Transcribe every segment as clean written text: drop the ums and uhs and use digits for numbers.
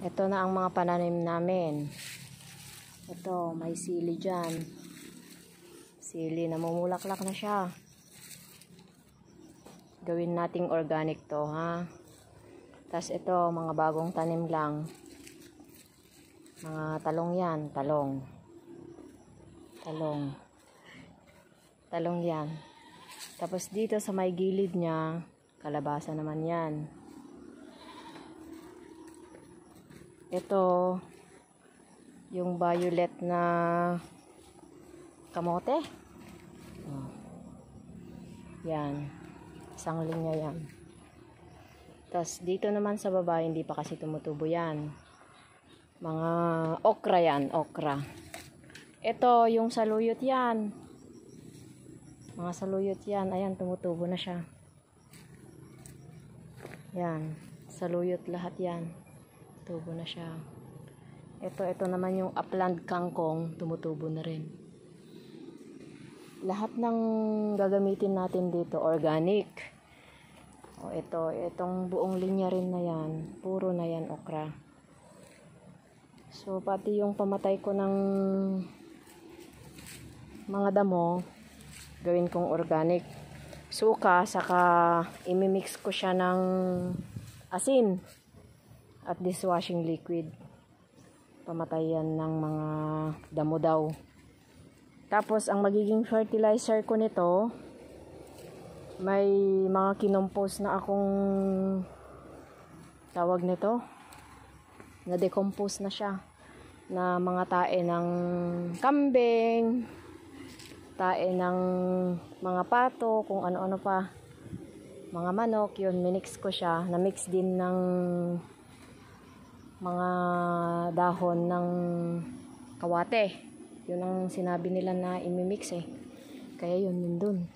Ito na ang mga pananim namin. Ito, may sili dyan. Sili, namumulaklak na siya. Gawin nating organic to, ha. Tapos ito, mga bagong tanim lang. Mga talong yan, talong. Talong yan. Tapos dito sa may gilid niya, kalabasa naman yan. Ito, yung violet na kamote. Oh. Yan. Isang linya yan. Tapos dito naman sa baba, hindi pa kasi tumutubo yan. Mga okra yan, okra. Ito, yung saluyot yan. Mga saluyot yan. Ayan, tumutubo na siya. Yan. Saluyot lahat yan. Tubo na siya. Ito naman yung upland kangkong, tumutubo na rin. Lahat ng gagamitin natin dito, organic. O itong buong linya rin na yan, puro na yan okra. So, pati yung pamatay ko ng mga damo, gawin kong organic. Suka, saka imimix ko siya ng asin at dishwashing liquid. Pamatayan ng mga damo daw. Tapos, ang magiging fertilizer ko nito, may mga kinompose na akong tawag nito, na-decompose na siya, na mga tae ng kambing, tae ng mga pato, kung ano-ano pa, mga manok, yun, minix ko siya, na-mix din ng mga dahon ng kawate. Yun ang sinabi nila na imimix eh. Kaya yun dun.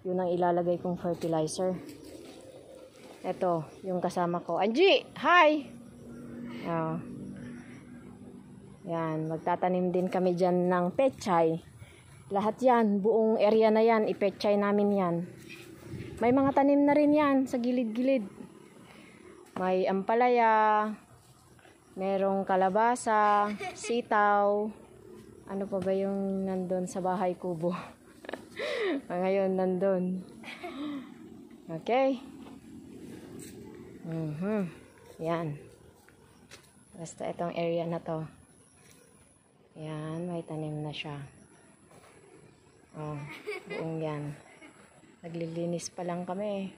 Yun ang ilalagay kong fertilizer. Ito, yung kasama ko. Angie! Hi! Oh. Yan, magtatanim din kami dyan ng pechay. Lahat yan, buong area na yan, ipechay namin yan. May mga tanim na rin yan sa gilid-gilid. May ampalaya, merong kalabasa, sitaw. Ano pa ba yung nandun sa bahay kubo? Ngayon nandun. Okay. Yan. Basta itong area na to. Yan, may tanim na siya. Oh, buong yan. Naglilinis pa lang kami.